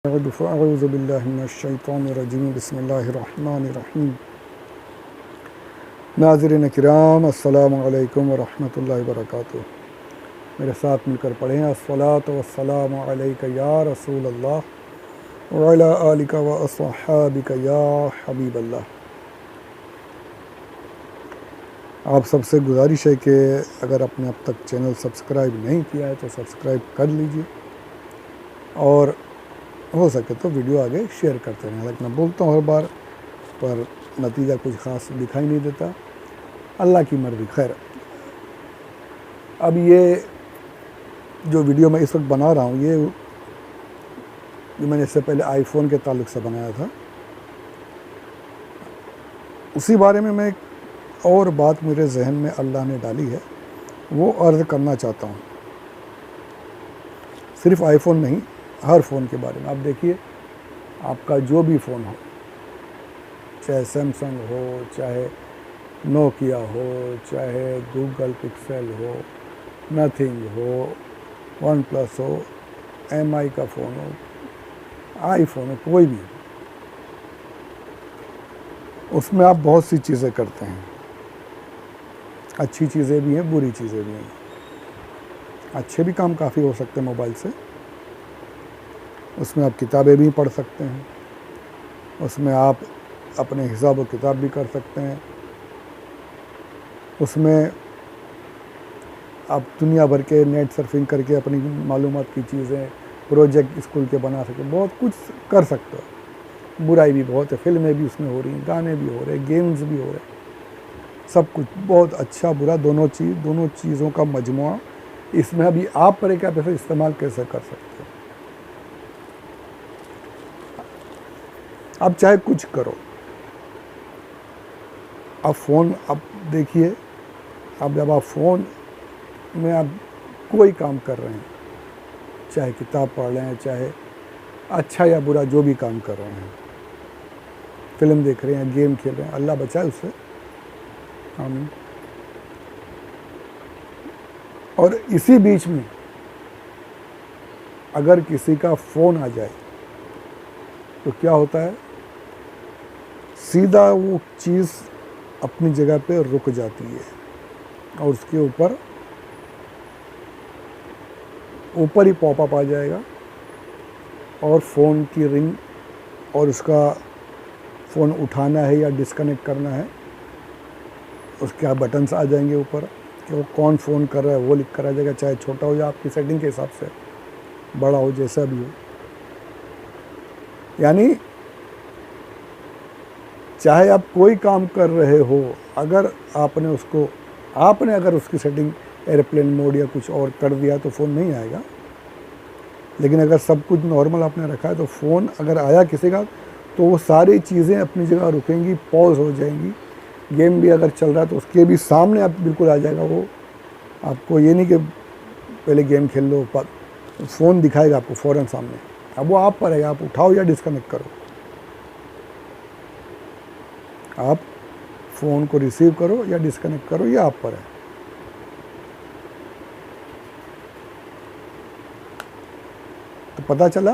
अऊज़ु बिल्लाहि मिनश्शैतानिर्रजीम बिस्मिल्लाहिर्रहमानिर्रहीम। नाज़रीन किराम अस्सलामु अलैकुम व रहमतुल्लाहि व बरकातुहू। मेरे साथ मिलकर पढ़ें अस्सलातु वस्सलामु अलैका या रसूल अल्लाह व अला आलिका व अस्हाबिका या हबीब अल्लाह। आप सबसे गुजारिश है कि अगर आपने अब तक चैनल सब्सक्राइब नहीं किया है तो सब्सक्राइब कर लीजिए और हो सके तो वीडियो आगे शेयर करते रहें। हालांकि मैं बोलता हूँ हर बार, पर नतीजा कुछ ख़ास दिखाई नहीं देता। अल्लाह की मर्ज़ी। खैर, अब ये जो वीडियो मैं इस वक्त बना रहा हूँ ये मैंने इससे पहले आईफोन के ताल्लुक़ से बनाया था। उसी बारे में मैं एक और बात मेरे जहन में अल्लाह ने डाली है, वो अर्ज़ करना चाहता हूँ। सिर्फ़ आईफोन नहीं, हर फ़ोन के बारे में। आप देखिए, आपका जो भी फ़ोन हो, चाहे सैमसंग हो, चाहे नोकिया हो, चाहे गूगल पिक्सेल हो, नथिंग हो, वन प्लस हो, एमआई का फ़ोन हो, आईफोन हो, कोई भी, उसमें आप बहुत सी चीज़ें करते हैं। अच्छी चीज़ें भी हैं, बुरी चीज़ें भी हैं। अच्छे भी काम काफ़ी हो सकते हैं मोबाइल से। उसमें आप किताबें भी पढ़ सकते हैं, उसमें आप अपने हिसाब व किताब भी कर सकते हैं, उसमें आप दुनिया भर के नेट सर्फिंग करके अपनी मालूमात की चीज़ें, प्रोजेक्ट स्कूल के बना सकते, बहुत कुछ कर सकते हो। बुराई भी बहुत है, फिल्में भी उसमें हो रही हैं, गाने भी हो रहे हैं, गेम्स भी हो रहे हैं, सब कुछ बहुत अच्छा बुरा दोनों चीज़ों का मजमुआ इसमें। अभी आप पर क्या पैसे इस्तेमाल कैसे कर सकते हो। अब चाहे कुछ करो, अब फ़ोन, अब देखिए, अब जब आप फ़ोन में आप कोई काम कर रहे हैं, चाहे किताब पढ़ रहे हैं, चाहे अच्छा या बुरा जो भी काम कर रहे हैं, फिल्म देख रहे हैं, गेम खेल रहे हैं, अल्लाह बचाए उससे, आमीन। और इसी बीच में अगर किसी का फ़ोन आ जाए तो क्या होता है, सीधा वो चीज़ अपनी जगह पे रुक जाती है और उसके ऊपर ही पॉपअप आ जाएगा और फ़ोन की रिंग और उसका फ़ोन उठाना है या डिस्कनेक्ट करना है, उसके बटन्स आ जाएंगे ऊपर कि वो कौन फ़ोन कर रहा है वो लिख कर आ जाएगा, चाहे छोटा हो या आपकी सेटिंग के हिसाब से बड़ा हो, जैसा भी हो। यानी चाहे आप कोई काम कर रहे हो, अगर आपने अगर उसकी सेटिंग एयरप्लेन मोड या कुछ और कर दिया तो फ़ोन नहीं आएगा। लेकिन अगर सब कुछ नॉर्मल आपने रखा है तो फ़ोन अगर आया किसी का तो वो सारी चीज़ें अपनी जगह रुकेंगी, पॉज हो जाएंगी। गेम भी अगर चल रहा है तो उसके भी सामने आप बिल्कुल आ जाएगा वो। आपको ये नहीं कि पहले गेम खेल लो, फ़ोन दिखाएगा आपको फ़ौरन सामने। अब वो आप पर है, आप उठाओ या डिस्कनेक्ट करो, आप फ़ोन को रिसीव करो या डिस्कनेक्ट करो, ये आप पर है। तो पता चला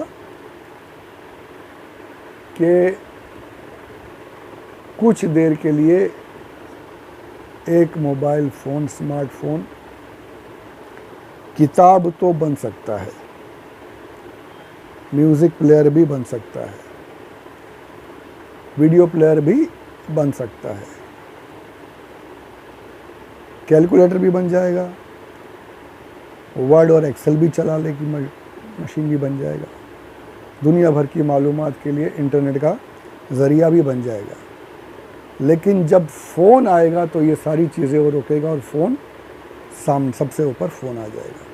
कि कुछ देर के लिए एक मोबाइल फ़ोन, स्मार्टफ़ोन किताब तो बन सकता है, म्यूज़िक प्लेयर भी बन सकता है, वीडियो प्लेयर भी बन सकता है, कैलकुलेटर भी बन जाएगा, वर्ड और एक्सेल भी चलाने की मशीन भी बन जाएगा, दुनिया भर की मालूमात के लिए इंटरनेट का ज़रिया भी बन जाएगा। लेकिन जब फ़ोन आएगा तो ये सारी चीज़ें वो रोकेगा और फ़ोन सबसे ऊपर फ़ोन आ जाएगा।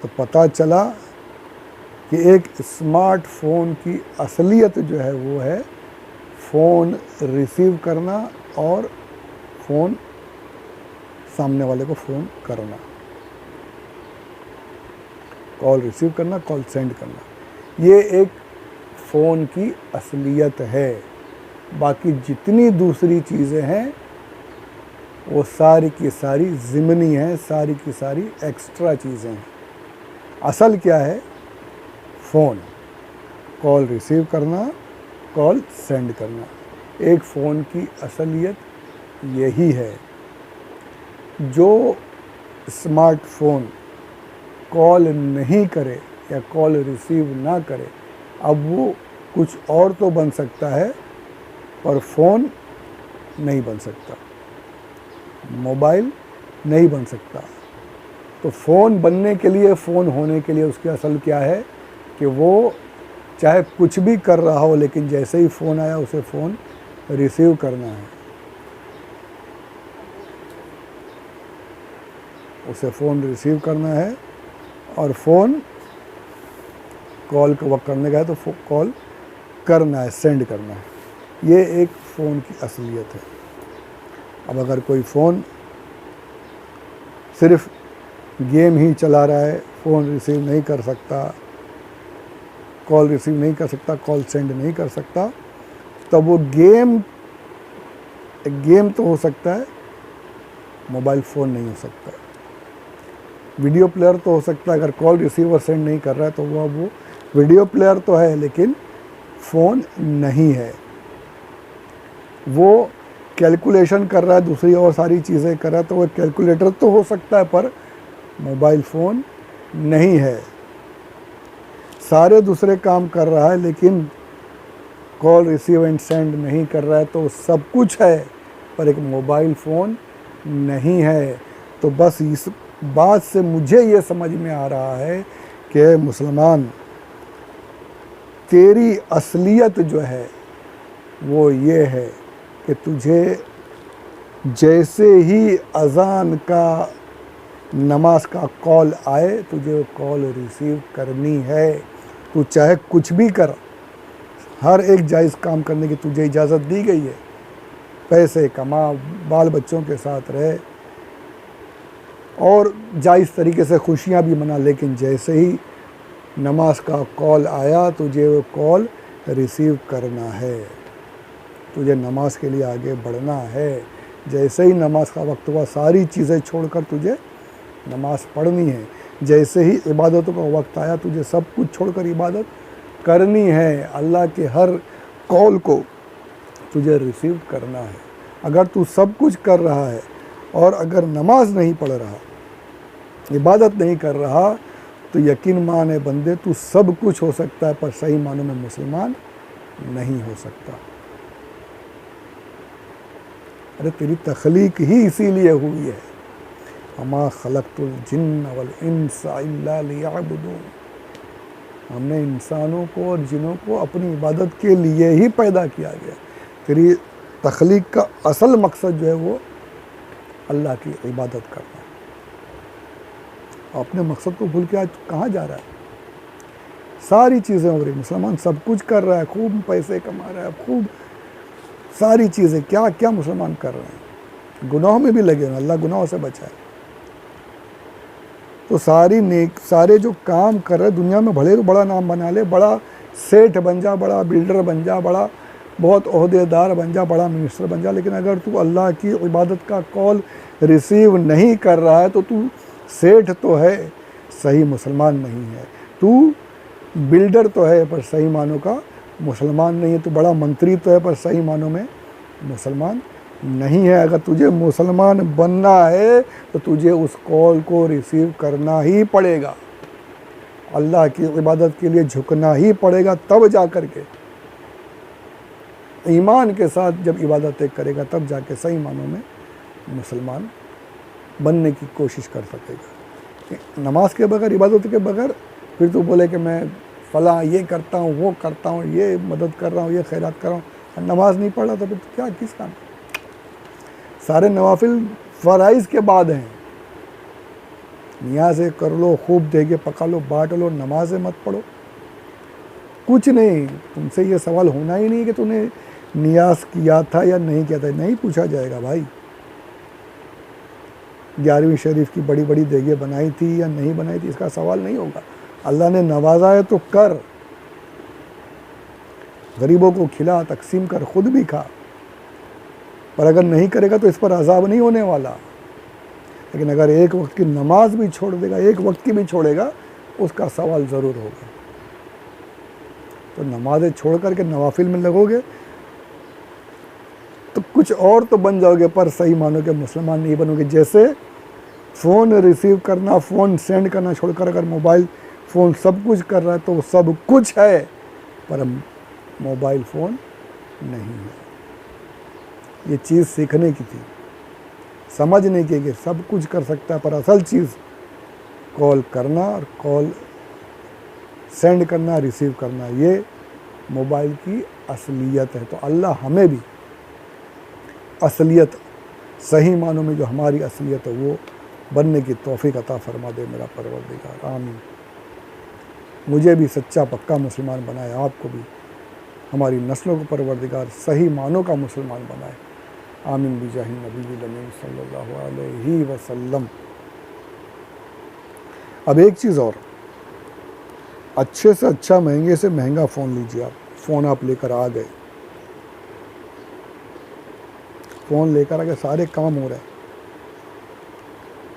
तो पता चला कि एक स्मार्टफ़ोन की असलियत जो है वो है फ़ोन रिसीव करना और फ़ोन सामने वाले को फ़ोन करना, कॉल रिसीव करना, कॉल सेंड करना। ये एक फ़ोन की असलियत है। बाकी जितनी दूसरी चीज़ें हैं वो सारी की सारी ज़िमनी हैं, सारी की सारी एक्स्ट्रा चीज़ें हैं। असल क्या है फ़ोन, कॉल रिसीव करना, कॉल सेंड करना। एक फ़ोन की असलियत यही है। जो स्मार्टफोन कॉल नहीं करे या कॉल रिसीव ना करे, अब वो कुछ और तो बन सकता है पर फ़ोन नहीं बन सकता, मोबाइल नहीं बन सकता। तो फ़ोन बनने के लिए, फ़ोन होने के लिए उसकी असल क्या है कि वो चाहे कुछ भी कर रहा हो, लेकिन जैसे ही फ़ोन आया उसे फ़ोन रिसीव करना है, उसे फ़ोन रिसीव करना है। और फ़ोन कॉल को वक्त करने का है तो कॉल करना है, सेंड करना है। ये एक फ़ोन की असलियत है। अब अगर कोई फ़ोन सिर्फ गेम ही चला रहा है, फ़ोन रिसीव नहीं कर सकता, कॉल रिसीव नहीं कर सकता, कॉल सेंड नहीं कर सकता, तब वो गेम तो हो सकता है, मोबाइल फ़ोन नहीं हो सकता। वीडियो प्लेयर तो हो सकता है, अगर कॉल रिसीव और सेंड नहीं कर रहा है तो वो वीडियो प्लेयर तो है लेकिन फ़ोन नहीं है। वो कैलकुलेशन कर रहा है, दूसरी और सारी चीज़ें कर रहा है, तो वो कैलकुलेटर तो हो सकता है पर मोबाइल फ़ोन नहीं है। सारे दूसरे काम कर रहा है लेकिन कॉल रिसीव एंड सेंड नहीं कर रहा है, तो सब कुछ है पर एक मोबाइल फ़ोन नहीं है। तो बस इस बात से मुझे ये समझ में आ रहा है कि मुसलमान, तेरी असलियत जो है वो ये है कि तुझे जैसे ही अज़ान का, नमाज का कॉल आए, तुझे कॉल रिसीव करनी है। तू चाहे कुछ भी कर, हर एक जायज़ काम करने की तुझे इजाज़त दी गई है। पैसे कमा, बाल बच्चों के साथ रहे और जायज़ तरीके से खुशियाँ भी मना, लेकिन जैसे ही नमाज का कॉल आया तुझे वो कॉल रिसीव करना है। तुझे नमाज के लिए आगे बढ़ना है। जैसे ही नमाज का वक्त हुआ, सारी चीज़ें छोड़कर तुझे नमाज पढ़नी है। जैसे ही इबादतों का वक्त आया, तुझे सब कुछ छोड़कर इबादत करनी है। अल्लाह के हर कॉल को तुझे रिसीव करना है। अगर तू सब कुछ कर रहा है और अगर नमाज नहीं पढ़ रहा, इबादत नहीं कर रहा, तो यकीन माने बंदे, तू सब कुछ हो सकता है पर सही मानों में मुसलमान नहीं हो सकता। अरे तेरी तख्लीक ही इसीलिए हुई है, अमा खलक़तुल जिन्न वल इंसा इल्ला लियअबुदून। हमने इंसानों को और जिनों को अपनी इबादत के लिए ही पैदा किया गया। तेरी तख्लीक का असल मकसद जो है वो अल्लाह की इबादत करना। अपने मकसद को भूल के आज कहाँ जा रहा है? सारी चीज़ें हो रही, मुसलमान सब कुछ कर रहा है, खूब पैसे कमा रहा है, खूब सारी चीज़ें, क्या क्या मुसलमान कर रहे हैं, गुनाहों में भी लगे हैं, अल्लाह गुनाहों से बचाए। तो सारे जो काम कर रहे दुनिया में, भले तो बड़ा नाम बना ले, बड़ा सेठ बन जा, बड़ा बिल्डर बन जा, बड़ा बहुत ओहदेदार बन जा, बड़ा मिनिस्टर बन जा, लेकिन अगर तू अल्लाह की इबादत का कॉल रिसीव नहीं कर रहा है तो तू सेठ तो है, सही मुसलमान नहीं है। तू बिल्डर तो है पर सही मानों का मुसलमान नहीं है। तू बड़ा मंत्री तो है पर सही मानों में मुसलमान नहीं है। अगर तुझे मुसलमान बनना है तो तुझे उस कॉल को रिसीव करना ही पड़ेगा, अल्लाह की इबादत के लिए झुकना ही पड़ेगा। तब जा कर के ईमान के साथ जब इबादतें करेगा, तब जाके सही मानों में मुसलमान बनने की कोशिश कर सकेगा। नमाज के बगैर, इबादत के बगैर फिर तू बोले कि मैं फ़लाँ ये करता हूँ, वो करता हूँ, ये मदद कर रहा हूँ, ये खैरात कर रहा हूँ, नमाज नहीं पढ़ रहा तो फिर क्या, किस काम? सारे नवाफिल फ़राइज़ के बाद हैं। नियाज़ें कर लो, खूब देगे पका लो, बाँट लो, नमाज़ें मत पढ़ो, कुछ नहीं। तुमसे ये सवाल होना ही नहीं कि तूने नियाज़ किया था या नहीं किया था, नहीं पूछा जाएगा भाई। 11वीं शरीफ की बड़ी बड़ी देगे बनाई थी या नहीं बनाई थी, इसका सवाल नहीं होगा। अल्लाह ने नवाजा है तो कर, गरीबों को खिला, तकसीम कर, खुद भी खा। पर अगर नहीं करेगा तो इस पर अजाब नहीं होने वाला। लेकिन अगर एक वक्त की नमाज भी छोड़ देगा, एक वक्त की भी छोड़ेगा, उसका सवाल ज़रूर होगा। तो नमाज़ें छोड़ कर के नवाफिल में लगोगे तो कुछ और तो बन जाओगे, पर सही मानो कि मुसलमान नहीं बनोगे। जैसे फ़ोन रिसीव करना, फ़ोन सेंड करना छोड़कर अगर मोबाइल फ़ोन सब कुछ कर रहा है तो वो सब कुछ है, पर मोबाइल फ़ोन नहीं है। ये चीज़ सीखने की थी, समझने की कि सब कुछ कर सकता है, पर असल चीज़ कॉल करना और कॉल सेंड करना, रिसीव करना, ये मोबाइल की असलियत है। तो अल्लाह हमें भी असलियत, सही मानों में जो हमारी असलियत है वो बनने की तौफीक अता फरमा दे मेरा परवरदिगार, आमीन। मुझे भी सच्चा पक्का मुसलमान बनाए, आपको भी, हमारी नस्लों को परवरदिगार सही मानों का मुसलमान बनाए, आमीन बिजाहि नबी अमीन सल्लल्लाहु अलैहि वसल्लम। अब एक चीज़ और, अच्छे से अच्छा महंगे से महंगा फ़ोन लीजिए आप। फ़ोन आप लेकर आ गए, फ़ोन लेकर आ गए, सारे काम हो रहे हैं,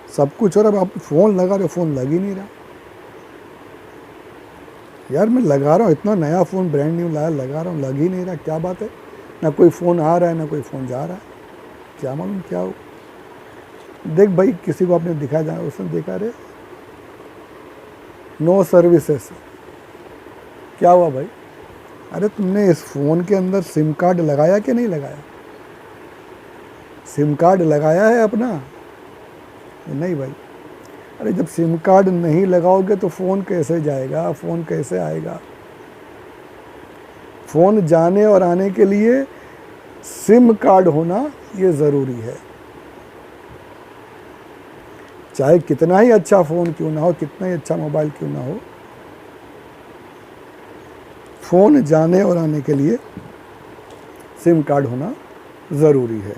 सब कुछ हो रहा है, आप फ़ोन लगा रहे हो, फ़ोन लग ही नहीं रहा। यार मैं लगा रहा हूँ, इतना नया फ़ोन ब्रांड न्यू लाया, लगा रहा हूँ, लग ही नहीं रहा, क्या बात है? ना कोई फ़ोन आ रहा है, ना कोई फ़ोन जा रहा है, क्या मालूम क्या हो। देख भाई, किसी को आपने दिखाया जाए, उसने देखा रे नो सर्विसेज, क्या हुआ भाई? अरे तुमने इस फ़ोन के अंदर सिम कार्ड लगाया कि नहीं लगाया? सिम कार्ड लगाया है अपना? नहीं भाई। अरे जब सिम कार्ड नहीं लगाओगे तो फ़ोन कैसे जाएगा, फ़ोन कैसे आएगा? फ़ोन जाने और आने के लिए सिम कार्ड होना ये ज़रूरी है। चाहे कितना ही अच्छा फ़ोन क्यों ना हो, कितना ही अच्छा मोबाइल क्यों ना हो, फ़ोन जाने और आने के लिए सिम कार्ड होना ज़रूरी है।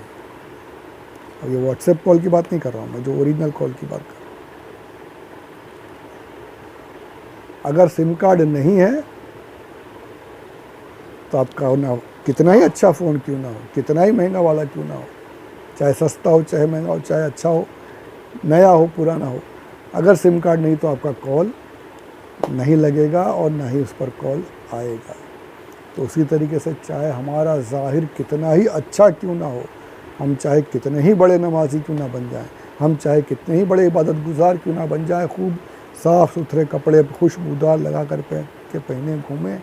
अब ये व्हाट्सएप कॉल की बात नहीं कर रहा हूँ मैं, जो ओरिजिनल कॉल की बात कर रहा हूँ। अगर सिम कार्ड नहीं है तो आपका ना कितना ही अच्छा फ़ोन क्यों ना हो, कितना ही महंगा वाला क्यों ना हो, चाहे सस्ता हो, चाहे महंगा हो, चाहे अच्छा हो, नया हो, पुराना हो, अगर सिम कार्ड नहीं तो आपका कॉल नहीं लगेगा और ना ही उस पर कॉल आएगा। तो उसी तरीके से चाहे हमारा ज़ाहिर कितना ही अच्छा क्यों ना हो, हम चाहे कितने ही बड़े नमाजी क्यों ना बन जाएं, हम चाहे कितने ही बड़े इबादत गुजार क्यों ना बन जाएं, खूब साफ़ सुथरे कपड़े खुशबूदार लगा कर के पहने घूमें,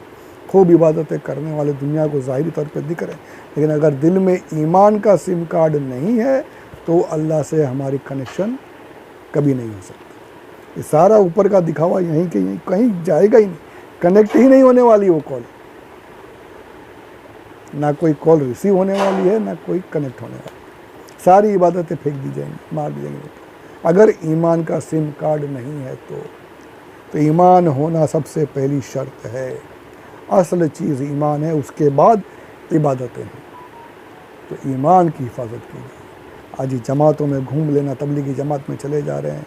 खूब इबादतें करने वाले दुनिया को ज़ाहिरी तौर पर दिख रहे हैं, लेकिन अगर दिल में ईमान का सिम कार्ड नहीं है तो अल्लाह से हमारी कनेक्शन कभी नहीं हो सकता। ये सारा ऊपर का दिखावा यहीं के यहीं, कहीं जाएगा ही नहीं, कनेक्ट ही नहीं होने वाली वो कॉल, ना कोई कॉल रिसीव होने वाली है, ना कोई कनेक्ट होने वाली, सारी इबादतें फेंक दी जाएंगी, मार दी जाएंगी। अगर ईमान का सिम कार्ड नहीं है तो ईमान होना सबसे पहली शर्त है, असल चीज़ ईमान है, उसके बाद इबादतें हैं। तो ईमान की हिफाजत कीजिए। आज ही जमातों में घूम लेना, तबलीगी जमात में चले जा रहे हैं,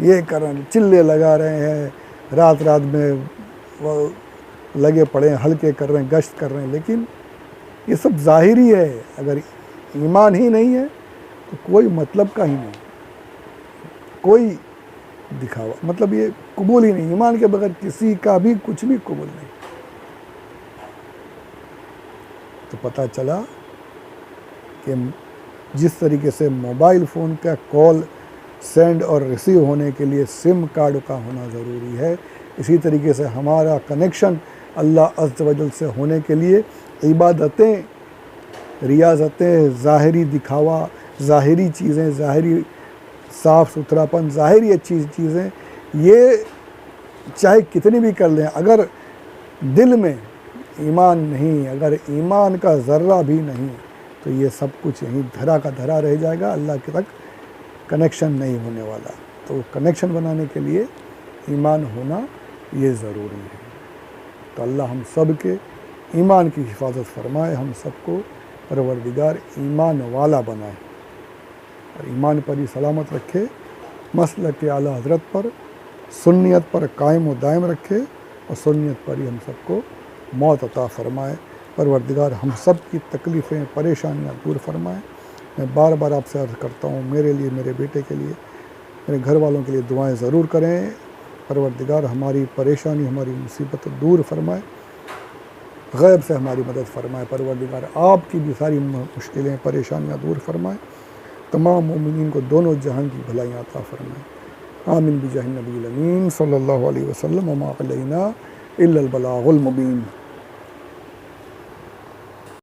ये कर रहे हैं, चिल्ले लगा रहे हैं, रात रात में वो लगे पड़े हैं, हल्के कर रहे हैं, गश्त कर रहे हैं, लेकिन ये सब ज़ाहिरी है। अगर ईमान ही नहीं है तो कोई मतलब का ही नहीं, कोई दिखावा, मतलब ये कबूल ही नहीं, ईमान के बगैर किसी का भी कुछ भी कबूल नहीं। तो पता चला कि जिस तरीके से मोबाइल फ़ोन का कॉल सेंड और रिसीव होने के लिए सिम कार्ड का होना ज़रूरी है, इसी तरीके से हमारा कनेक्शन अल्लाह अज़्ज़ व जल से होने के लिए इबादतें, रियाज़तें, ज़ाहिरी दिखावा, ज़ाहिरी चीज़ें, ज़ाहिरी साफ़ सुथरापन, ज़ाहिरी अच्छी चीज़ें, ये चाहे कितनी भी कर लें, अगर दिल में ईमान नहीं, अगर ईमान का ज़र्रा भी नहीं, तो ये सब कुछ यहीं धरा का धरा रह जाएगा, अल्लाह के तक कनेक्शन नहीं होने वाला। तो कनेक्शन बनाने के लिए ईमान होना ये ज़रूरी है। तो अल्लाह हम सब के ईमान की हिफाजत फरमाए, हम सबको परवरदिगार ईमान वाला बनाए और ईमान पर ही सलामत रखे, मसलक के आला हज़रत पर, सुन्नियत पर कायम व दायम रखे और सुन्नियत पर ही हम सबको मौत अता फरमाए। परवरदिगार हम सब की तकलीफ़ें, परेशानियाँ दूर फरमाए। मैं बार बार आपसे अर्ज़ करता हूँ, मेरे लिए, मेरे बेटे के लिए, मेरे घर वालों के लिए दुआएं ज़रूर करें। परवरदिगार हमारी परेशानी, हमारी मुसीबत दूर फरमाए गैब से हमारी मदद फरमाए। परवरदिगार आपकी भी सारी मुश्किलें परेशानियाँ दूर फरमाए, तमाम मोमिनीन को दोनों जहां की भलाइयाँ अता फरमाए। आमीन बिजाह नबील अमीन सल्लल्लाहु अलैहि वसल्लम व मा अलैना इल्लल बलागुल मुबीन।